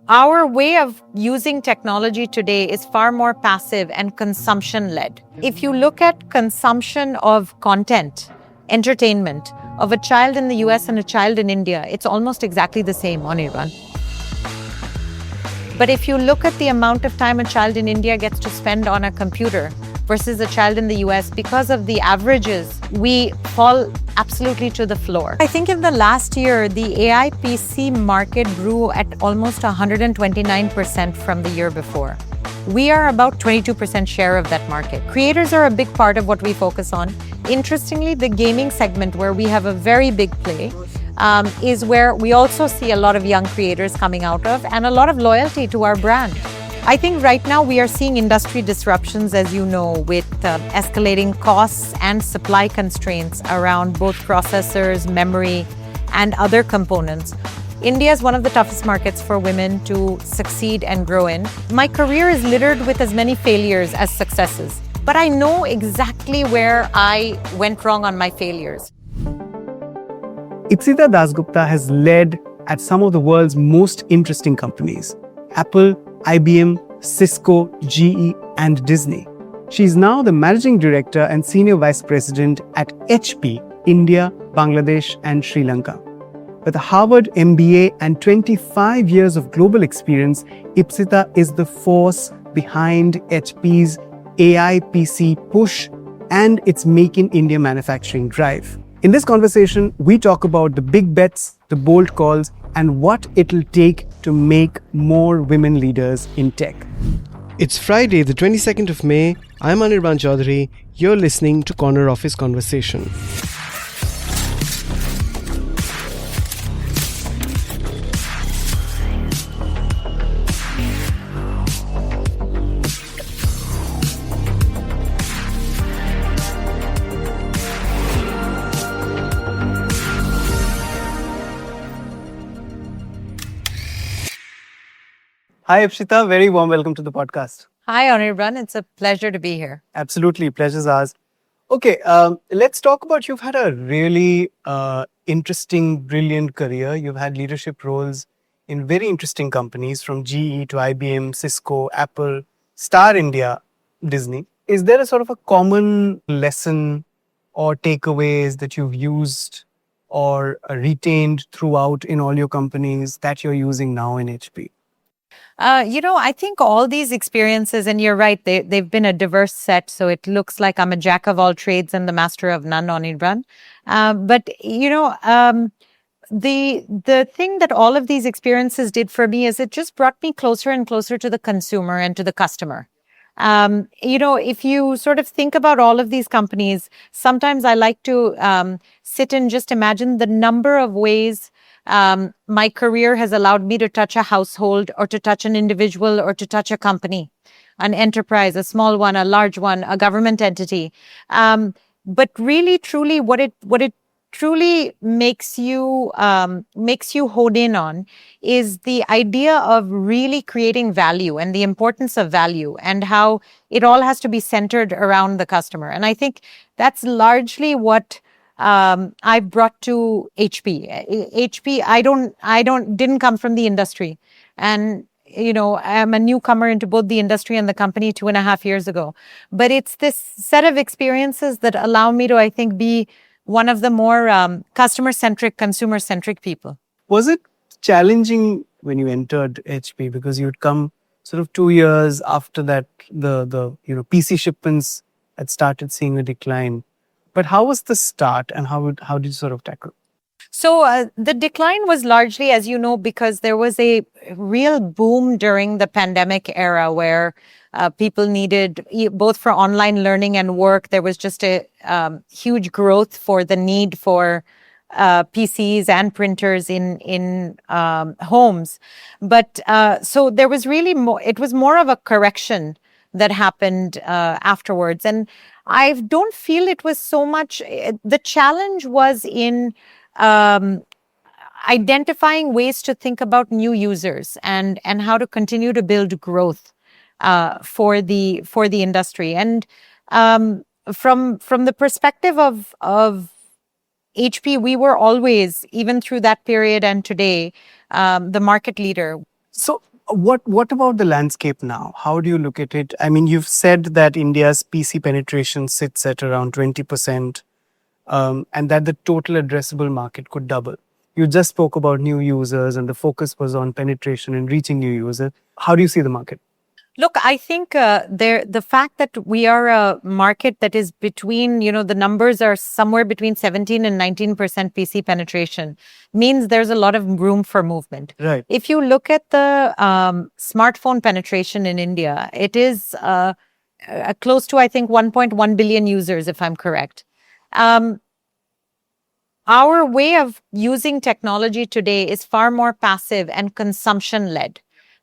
Our way of using technology today is far more passive and consumption-led. If you look at consumption of content, entertainment, of a child in the US and a child in India, it's almost exactly the same, Anirban. But if you look at the amount of time a child in India gets to spend on a computer versus a child in the US, because of the averages, we fall absolutely to the floor. I think in the last year, the AI PC market grew at almost 129% from the year before. We are about 22% share of that market. Creators are a big part of what we focus on. Interestingly, the gaming segment, where we have a very big play, is where we also see a lot of young creators coming out of and a lot of loyalty to our brand. I think right now we are seeing industry disruptions, as you know, with escalating costs and supply constraints around both processors, memory, and other components. India is one of the toughest markets for women to succeed and grow in. My career is littered with as many failures as successes, but I know exactly where I went wrong on my failures. Ipsita Dasgupta has led at some of the world's most interesting companies: Apple, IBM, Cisco, GE, and Disney. She is now the Managing Director and Senior Vice President at HP, India, Bangladesh, and Sri Lanka. With a Harvard MBA and 25 years of global experience, Ipsita is the force behind HP's AI PC push and its Make in India manufacturing drive. In this conversation, we talk about the big bets, the bold calls, and what it'll take to make more women leaders in tech. It's Friday, the 22nd of May. I'm Anirban Chowdhury. You're listening to Corner Office Conversation. Hi, Ipsita. Very warm welcome to the podcast. Hi, Anirban. It's a pleasure to be here. Absolutely. Pleasure's ours. Okay, let's talk about, you've had a really interesting, brilliant career. You've had leadership roles in very interesting companies from GE to IBM, Cisco, Apple, Star India, Disney. Is there a sort of a common lesson or takeaways that you've used or retained throughout in all your companies that you're using now in HP? I think all these experiences, and you're right, they've been a diverse set. So it looks like I'm a jack of all trades and the master of none, Anirban. The thing that all of these experiences did for me is it just brought me closer and closer to the consumer and to the customer. If you sort of think about all of these companies, sometimes I like to sit and just imagine the number of ways my career has allowed me to touch a household or to touch an individual or to touch a company, an enterprise, a small one, a large one, a government entity. But really, truly, what it truly makes you hone in on is the idea of really creating value and the importance of value and how it all has to be centered around the customer. And I think that's largely what I brought to HP. HP, didn't come from the industry. And, I'm a newcomer into both the industry and the company 2.5 years ago. But it's this set of experiences that allow me to, I think, be one of the more customer-centric, consumer-centric people. Was it challenging when you entered HP, because you'd come sort of 2 years after that, the PC shipments had started seeing a decline? But how was the start, and how did you sort of tackle? So the decline was largely, as you know, because there was a real boom during the pandemic era where people needed, both for online learning and work, there was just a huge growth for the need for PCs and printers in homes. But so there was really it was more of a correction that happened afterwards. And I don't feel it was so much, the challenge was in identifying ways to think about new users and how to continue to build growth for the industry. And from the perspective of HP, we were always, even through that period and today, the market leader. So What about the landscape now? How do you look at it? I mean, you've said that India's PC penetration sits at around 20%, and that the total addressable market could double. You just spoke about new users, and the focus was on penetration and reaching new users. How do you see the market? Look, I think the fact that we are a market that is between, the numbers are somewhere between 17 and 19% PC penetration means there's a lot of room for movement. Right. If you look at the smartphone penetration in India, it is close to, I think, 1.1 billion users, if I'm correct. Our way of using technology today is far more passive and consumption-led,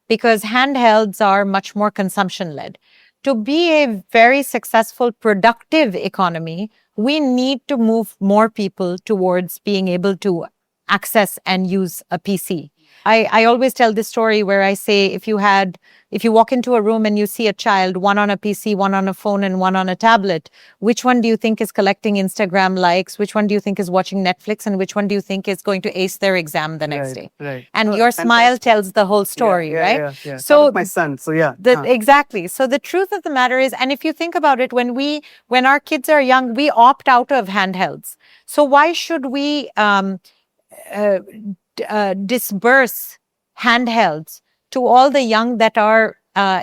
because handhelds are much more consumption-led. To be a very successful, productive economy, we need to move more people towards being able to access and use a PC. I always tell this story where I say, if you walk into a room and you see a child, one on a PC, one on a phone, and one on a tablet, which one do you think is collecting Instagram likes? Which one do you think is watching Netflix? And which one do you think is going to ace their exam the next day? Right. And your smile tells the whole story, right? Yeah. So Not my son. So yeah. Exactly. So the truth of the matter is, and if you think about it, when our kids are young, we opt out of handhelds. So why should we disperse handhelds to all the young that are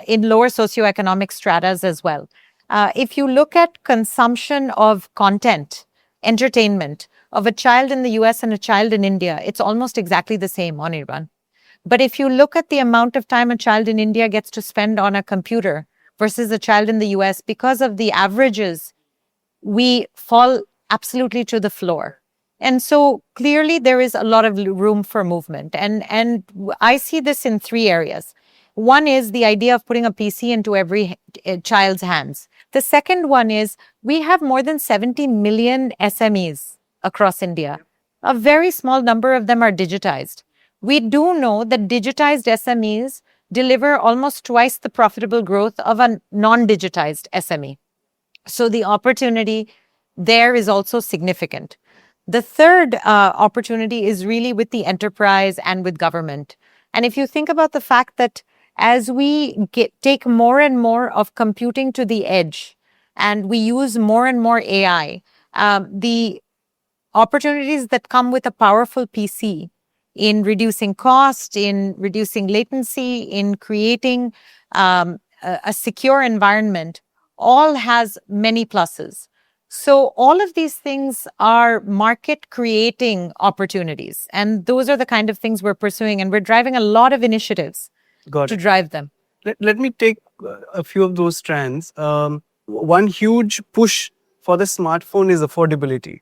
in lower socioeconomic stratas as well? If you look at consumption of content, entertainment of a child in the US and a child in India, it's almost exactly the same, Anirban. But if you look at the amount of time a child in India gets to spend on a computer versus a child in the US, because of the averages, we fall absolutely to the floor. And so clearly there is a lot of room for movement. And I see this in three areas. One is the idea of putting a PC into every child's hands. The second one is we have more than 70 million SMEs across India. A very small number of them are digitized. We do know that digitized SMEs deliver almost twice the profitable growth of a non-digitized SME. So the opportunity there is also significant. The third opportunity is really with the enterprise and with government. And if you think about the fact that as we take more and more of computing to the edge and we use more and more AI, the opportunities that come with a powerful PC in reducing cost, in reducing latency, in creating a secure environment, all has many pluses. So all of these things are market creating opportunities. And those are the kind of things we're pursuing. And we're driving a lot of initiatives to drive them. Let me take a few of those strands. One huge push for the smartphone is affordability,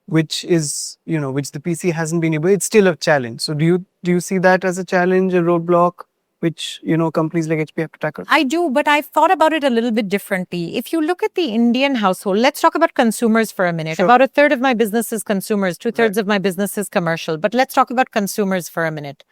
which is, which the PC hasn't been able, it's still a challenge. So do you see that as a challenge, a roadblock, which, companies like HP have to tackle? I do, but I've thought about it a little bit differently. If you look at the Indian household, let's talk about consumers for a minute. Sure. About a third of my business is consumers, 2/3 of my business is commercial. But let's talk about consumers for a minute.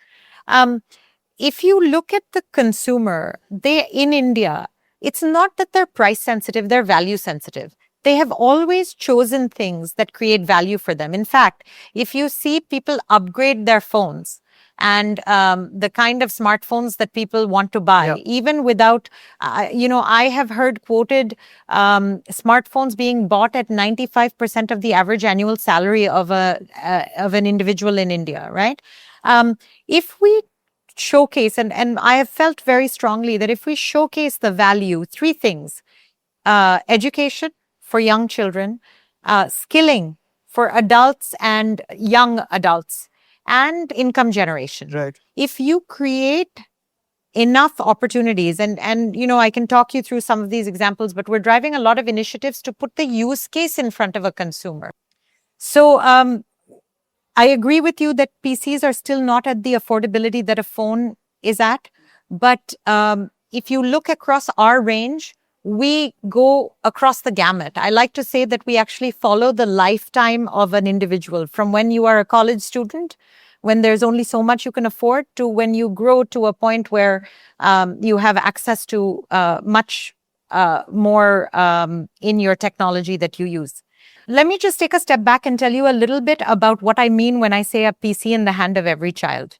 If you look at the consumer, in India, it's not that they're price sensitive, they're value sensitive. They have always chosen things that create value for them. In fact, if you see people upgrade their phones, and the kind of smartphones that people want to buy, even without, I have heard quoted smartphones being bought at 95% of the average annual salary of an individual in India, right? If we showcase, and I have felt very strongly that if we showcase the value, three things: education for young children, skilling for adults and young adults, and income generation. Right. If you create enough opportunities, and I can talk you through some of these examples, but we're driving a lot of initiatives to put the use case in front of a consumer. So I agree with you that PCs are still not at the affordability that a phone is at. But if you look across our range, we go across the gamut. I like to say that we actually follow the lifetime of an individual, from when you are a college student, when there's only so much you can afford, to when you grow to a point where you have access to much more in your technology that you use. Let me just take a step back and tell you a little bit about what I mean when I say a PC in the hand of every child.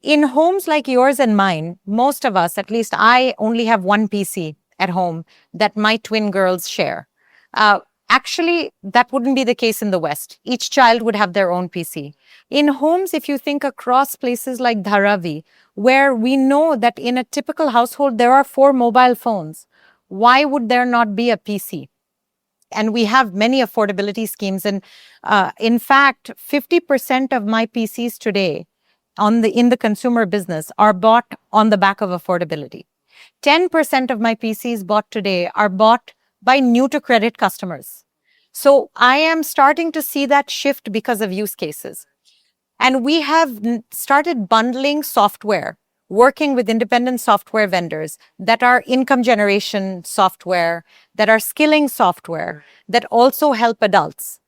In homes like yours and mine, most of us, at least I only have one PC at home that my twin girls share. Uh, Actually, that wouldn't be the case in the West. Each child would have their own PC. In homes, if you think across places like Dharavi, where we know that in a typical household there are 4 mobile phones, why would there not be a PC? And we have many affordability schemes. And in fact, 50% of my PCs today in the consumer business are bought on the back of affordability. 10% of my PCs bought today are bought by new to credit customers. So I am starting to see that shift because of use cases. And we have started bundling software, working with independent software vendors that are income generation software, that are skilling software, that also help adults.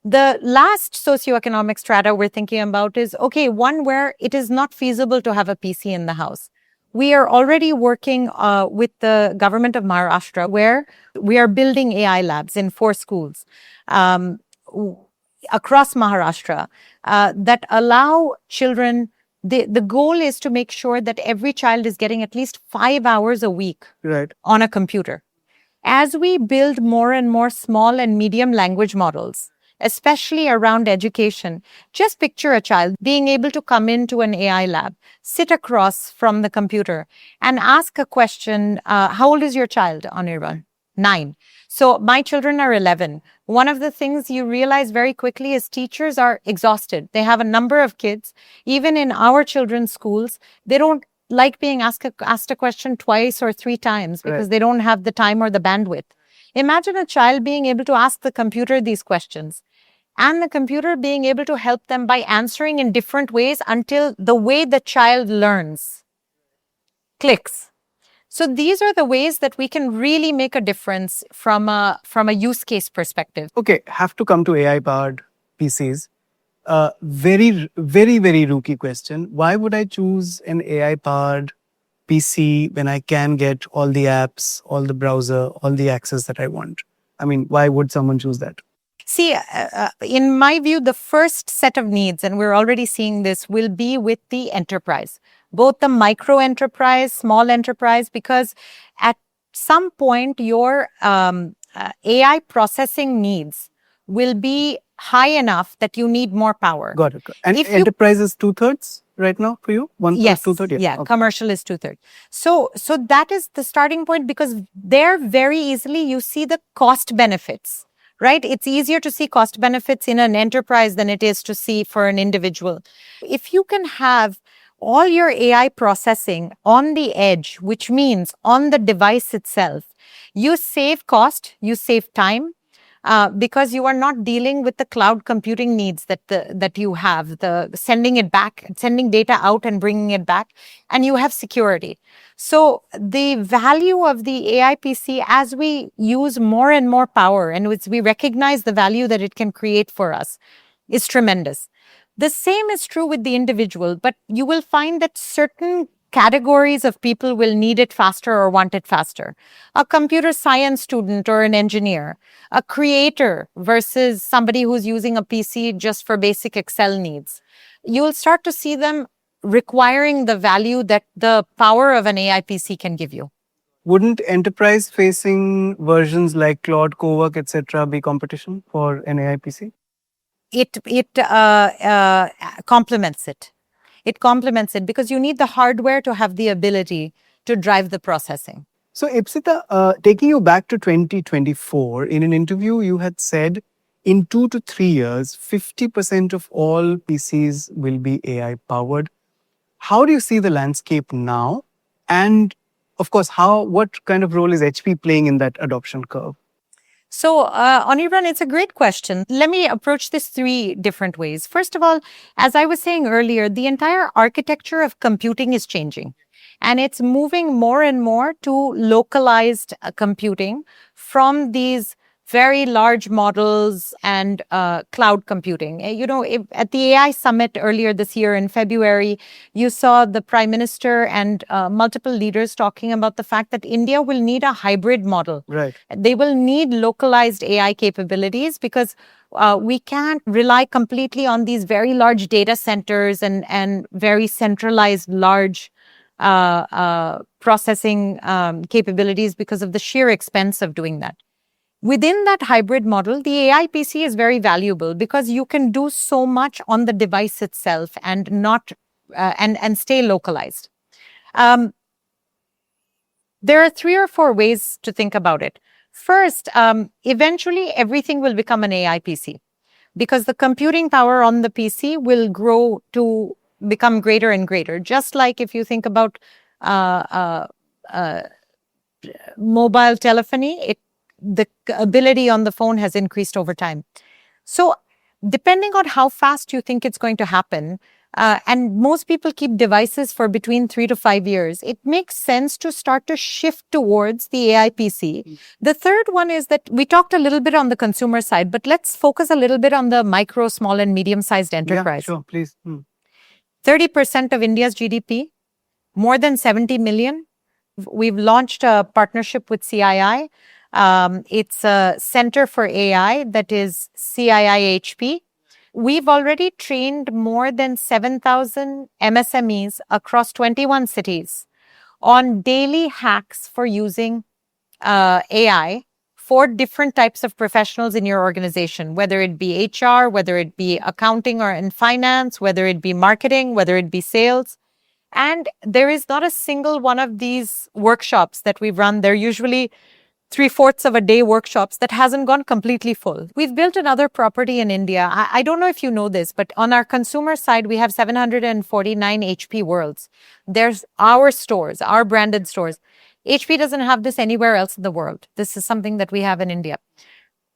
The last socioeconomic strata we're thinking about is, okay, one where it is not feasible to have a PC in the house. We are already working with the government of Maharashtra, where we are building AI labs in 4 schools across Maharashtra that allow children. The goal is to make sure that every child is getting at least 5 hours a week on a computer. As we build more and more small and medium language models, especially around education, just picture a child being able to come into an AI lab, sit across from the computer, and ask a question. How old is your child, Anirban? 9. So my children are 11. One of the things you realize very quickly is teachers are exhausted. They have a number of kids. Even in our children's schools, they don't like being asked a question twice or 3 times because they don't have the time or the bandwidth. Imagine a child being able to ask the computer these questions and the computer being able to help them by answering in different ways until the way the child learns clicks. So these are the ways that we can really make a difference from a use case perspective. Okay, have to come to AI-powered PCs. Very, very, very rookie question. Why would I choose an AI-powered PC when I can get all the apps, all the browser, all the access that I want? I mean, why would someone choose that? See, in my view, the first set of needs, and we're already seeing this, will be with the enterprise, both the micro enterprise, small enterprise, because at some point your AI processing needs will be high enough that you need more power. Got it. And if enterprise is 2/3 right now for you? 1/3, yes, 2/3? Yeah, okay. Commercial is 2/3. So that is the starting point, because there very easily you see the cost benefits. Right? It's easier to see cost benefits in an enterprise than it is to see for an individual. If you can have all your AI processing on the edge, which means on the device itself, you save cost, you save time, because you are not dealing with the cloud computing needs that you have, the sending it back, sending data out and bringing it back, and you have security. So the value of the AI PC, as we use more and more power and we recognize the value that it can create for us, is tremendous. The same is true with the individual, but you will find that certain categories of people will need it faster or want it faster. A computer science student or an engineer, a creator versus somebody who's using a PC just for basic Excel needs. You'll start to see them requiring the value that the power of an AI PC can give you. Wouldn't enterprise-facing versions like Claude, Cowork, etc., be competition for an AI PC? It complements it. It complements it because you need the hardware to have the ability to drive the processing. So, Ipsita, taking you back to 2024, in an interview, you had said in 2 to 3 years, 50% of all PCs will be AI powered. How do you see the landscape now? And of course, what kind of role is HP playing in that adoption curve? So, Anirban, it's a great question. Let me approach this 3 different ways. First of all, as I was saying earlier, the entire architecture of computing is changing. And it's moving more and more to localized computing from these very large models and cloud computing. At the AI summit earlier this year in February, you saw the Prime Minister and multiple leaders talking about the fact that India will need a hybrid model. Right. They will need localized AI capabilities because we can't rely completely on these very large data centers and very centralized large processing capabilities because of the sheer expense of doing that. Within that hybrid model, the AI PC is very valuable because you can do so much on the device itself and not and stay localized. There are 3 or 4 ways to think about it. First, eventually everything will become an AI PC because the computing power on the PC will grow to become greater and greater. Just like if you think about mobile telephony, the ability on the phone has increased over time. So depending on how fast you think it's going to happen, and most people keep devices for between 3 to 5 years, it makes sense to start to shift towards the AI PC. The third one is that we talked a little bit on the consumer side, but let's focus a little bit on the micro, small, and medium-sized enterprise. Yeah, sure, please. 30% of India's GDP, more than 70 million. We've launched a partnership with CII. It's a center for AI that is CII-HP. We've already trained more than 7,000 MSMEs across 21 cities on daily hacks for using AI for different types of professionals in your organization, whether it be HR, whether it be accounting or in finance, whether it be marketing, whether it be sales. And there is not a single one of these workshops that we've run. They're usually 3/4 of a day workshops that hasn't gone completely full. We've built another property in India. I don't know if you know this, but on our consumer side, we have 749 HP Worlds. There's our stores, our branded stores. HP doesn't have this anywhere else in the world. This is something that we have in India.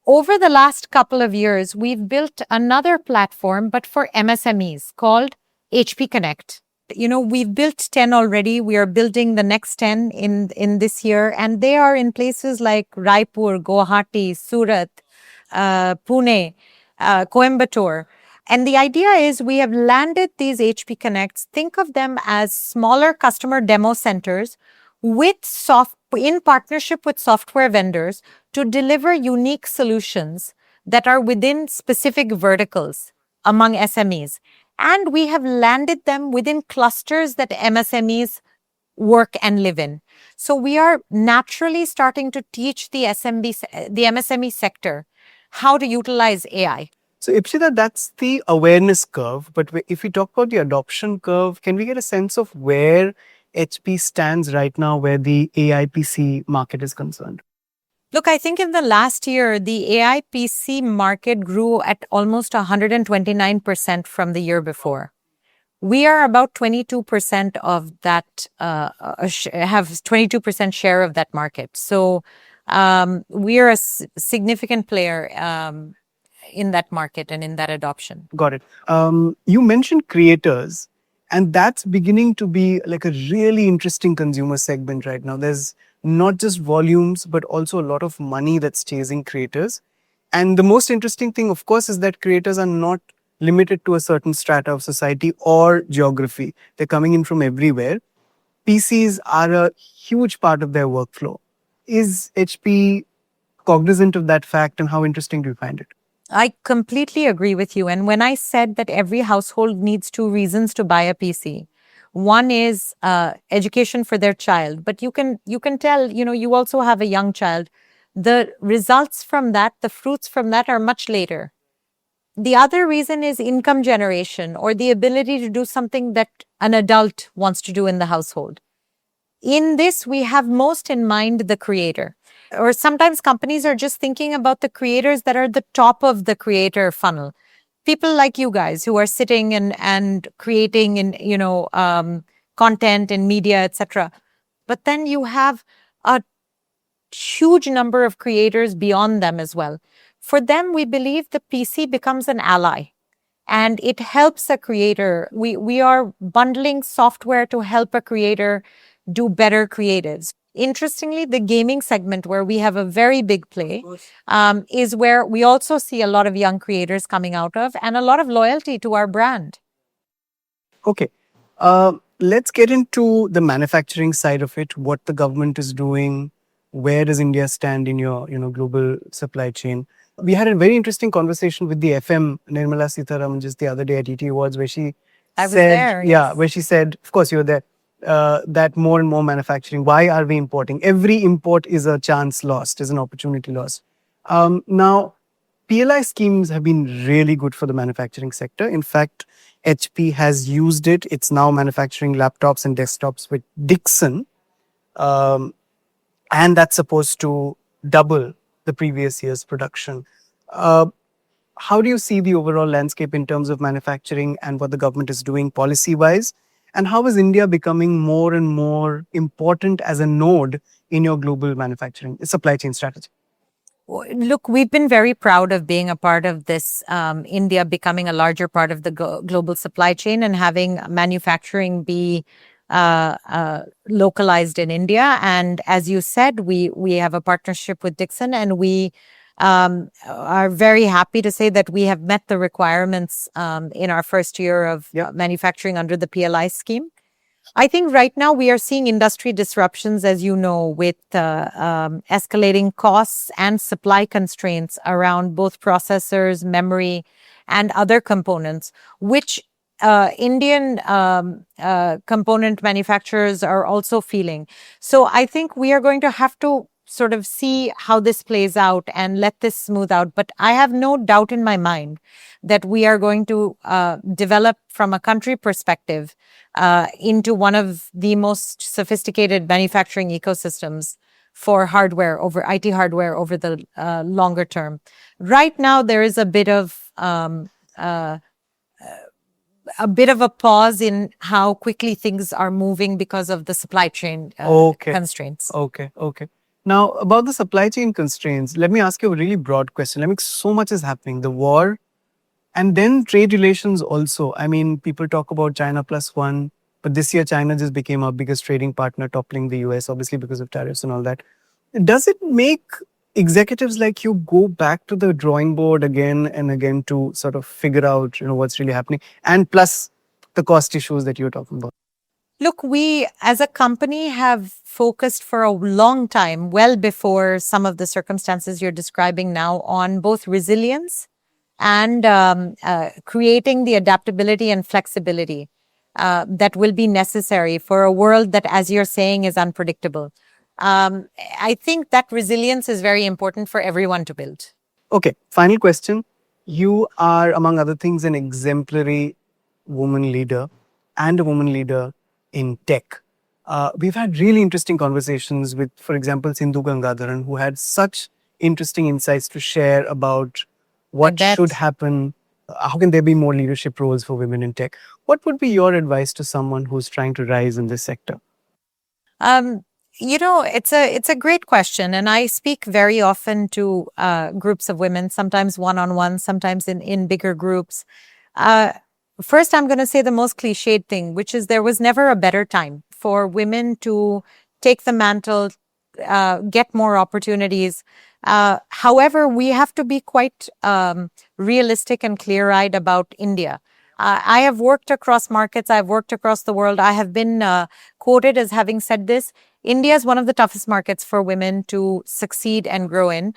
Over the last couple of years, we've built another platform, but for MSMEs called HP Connect. We've built 10 already. We are building the next 10 in this year. And they are in places like Raipur, Guwahati, Surat, Pune, Coimbatore. And the idea is we have landed these HP Connects. Think of them as smaller customer demo centers in partnership with software vendors to deliver unique solutions that are within specific verticals among SMEs. And we have landed them within clusters that MSMEs work and live in. So we are naturally starting to teach the MSME sector how to utilize AI. So Ipsita, that's the awareness curve. But if we talk about the adoption curve, can we get a sense of where HP stands right now, where the AI PC market is concerned? Look, I think in the last year, the AI PC market grew at almost 129% from the year before. We are about 22% of that, have 22% share of that market. So we are a significant player in that market and in that adoption. Got it. You mentioned creators, and that's beginning to be like a really interesting consumer segment right now. There's not just volumes, but also a lot of money that's chasing creators. And the most interesting thing, of course, is that creators are not limited to a certain strata of society or geography. They're coming in from everywhere. PCs are a huge part of their workflow. Is HP cognizant of that fact, and how interesting do you find it? I completely agree with you. And when I said that every household needs 2 reasons to buy a PC, one is education for their child, but you can tell, you also have a young child. The results from that, the fruits from that are much later. The other reason is income generation or the ability to do something that an adult wants to do in the household. In this, we have most in mind the creator. Or sometimes companies are just thinking about the creators that are the top of the creator funnel. People like you guys who are sitting and creating content and media, etc. But then you have a huge number of creators beyond them as well. For them, we believe the PC becomes an ally and it helps a creator. We are bundling software to help a creator do better creatives. Interestingly, the gaming segment, where we have a very big play, is where we also see a lot of young creators coming out of and a lot of loyalty to our brand. Okay. Let's get into the manufacturing side of it, what the government is doing, where does India stand in your global supply chain. We had a very interesting conversation with the FM, Nirmala Sitharaman, just the other day at ET Awards, where she I was said, there, yeah, yes. where she said, of course you were there, that more and more manufacturing, why are we importing? Every import is a chance lost, is an opportunity lost. Now, PLI schemes have been really good for the manufacturing sector. In fact, HP has used it. It's now manufacturing laptops and desktops with Dixon. And that's supposed to double the previous year's production. Uh, how do you see the overall landscape in terms of manufacturing and what the government is doing policy wise? And how is India becoming more and more important as a node in your global manufacturing supply chain strategy? Look, we've been very proud of being a part of this, India becoming a larger part of the global supply chain and having manufacturing be localized in India. And as you said, we have a partnership with Dixon, and we are very happy to say that we have met the requirements in our first year of manufacturing under the PLI scheme. I think right now we are seeing industry disruptions, as you know, with escalating costs and supply constraints around both processors, memory, and other components, which Indian component manufacturers are also feeling. So I think we are going to have to sort of see how this plays out and let this smooth out. But I have no doubt in my mind that we are going to develop from a country perspective into one of the most sophisticated manufacturing ecosystems for hardware over IT hardware over the longer term. Right now, there is a bit of a pause in how quickly things are moving because of the supply chain constraints. Okay. Now, about the supply chain constraints, let me ask you a really broad question. So much is happening. The war and then trade relations also. I mean, people talk about China plus one, but this year China just became our biggest trading partner, toppling the US, obviously because of tariffs and all that. Does it make executives like you go back to the drawing board again and again to sort of figure out, what's really happening? And plus the cost issues that you're talking about. Look, we as a company have focused for a long time, well before some of the circumstances you're describing now, on both resilience and creating the adaptability and flexibility that will be necessary for a world that, as you're saying, is unpredictable. I think that resilience is very important for everyone to build. Okay, final question. You are, among other things, an exemplary woman leader and a woman leader in tech. We've had really interesting conversations with, for example, Sindhu Gangadharan, who had such interesting insights to share about what should happen. How can there be more leadership roles for women in tech? What would be your advice to someone who's trying to rise in this sector? It's a great question, and I speak very often to groups of women, sometimes one-on-one, sometimes in bigger groups. First, I'm going to say the most cliched thing, which is there was never a better time for women to take the mantle, get more opportunities. However, we have to be quite realistic and clear-eyed about India. I have worked across markets. I've worked across the world. I have been quoted as having said this. India is one of the toughest markets for women to succeed and grow in.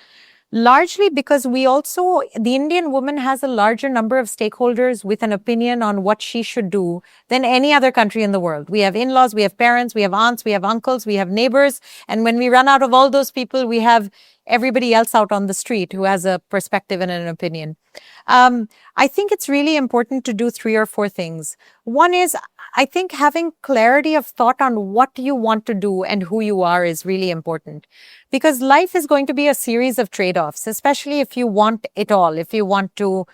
Largely because the Indian woman has a larger number of stakeholders with an opinion on what she should do than any other country in the world. We have in-laws, we have parents, we have aunts, we have uncles, we have neighbors. And when we run out of all those people, we have everybody else out on the street who has a perspective and an opinion. I think it's really important to do 3 or 4 things. One is, I think having clarity of thought on what you want to do and who you are is really important. Because life is going to be a series of trade-offs, especially if you want it all, if you want to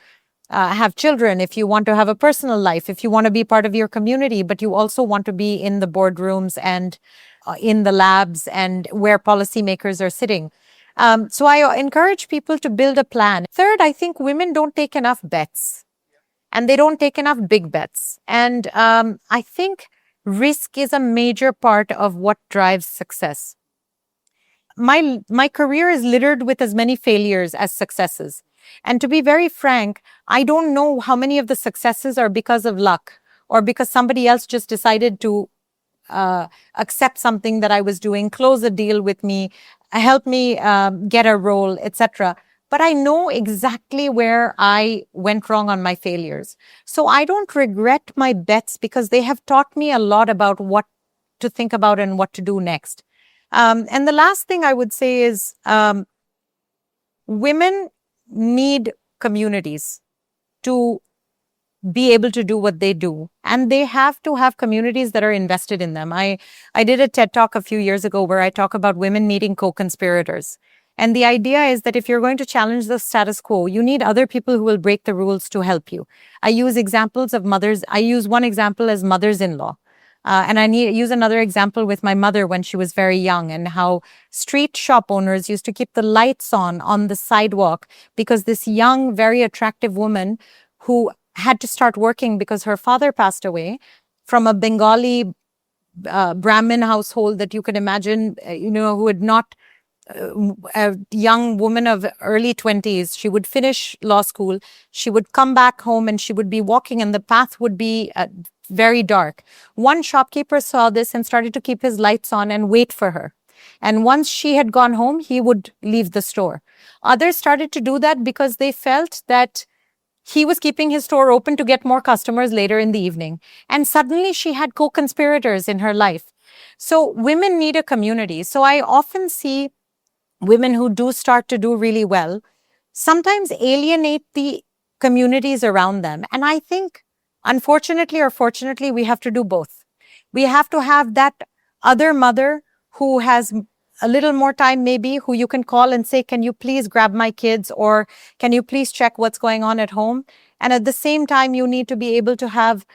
have children, if you want to have a personal life, if you want to be part of your community, but you also want to be in the boardrooms and in the labs and where policymakers are sitting. So I encourage people to build a plan. Third, I think women don't take enough bets, and they don't take enough big bets. And I think risk is a major part of what drives success. my career is littered with as many failures as successes. And to be very frank, I don't know how many of the successes are because of luck or because somebody else just decided to accept something that I was doing, close a deal with me, help me get a role, etc. But I know exactly where I went wrong on my failures. So I don't regret my bets because they have taught me a lot about what to think about and what to do next. And the last thing I would say is women need communities to be able to do what they do. And they have to have communities that are invested in them. I did a TED Talk a few years ago where I talk about women needing co-conspirators. And the idea is that if you're going to challenge the status quo, you need other people who will break the rules to help you. I use examples of mothers. I use one example as mothers-in-law. And I use another example with my mother when she was very young and how street shop owners used to keep the lights on the sidewalk because this young, very attractive woman who had to start working because her father passed away from a Bengali Brahmin household that you could imagine, who had not a young woman of early 20s. She would finish law school. She would come back home and she would be walking and the path would be very dark. One shopkeeper saw this and started to keep his lights on and wait for her. And once she had gone home, he would leave the store. Others started to do that because they felt that he was keeping his store open to get more customers later in the evening. And suddenly she had co-conspirators in her life. So women need a community. So I often see women who do start to do really well sometimes alienate the communities around them. And I think, unfortunately or fortunately, we have to do both. We have to have that other mother who has a little more time maybe, who you can call and say, can you please grab my kids, or can you please check what's going on at home? And at the same time, you need to be able to have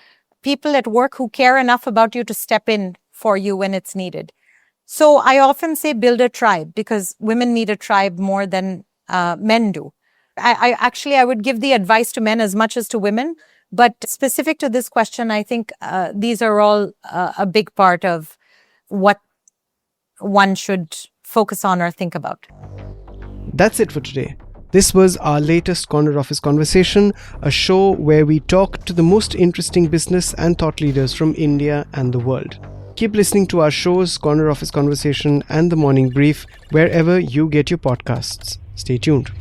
people at work who care enough about you to step in for you when it's needed. So I often say build a tribe because women need a tribe more than men do. I would give the advice to men as much as to women, but specific to this question, I think these are all a big part of what one should focus on or think about. That's it for today. This was our latest Corner Office Conversation, a show where we talk to the most interesting business and thought leaders from India and the world. Keep listening to our shows, Corner Office Conversation and The Morning Brief, wherever you get your podcasts. Stay tuned.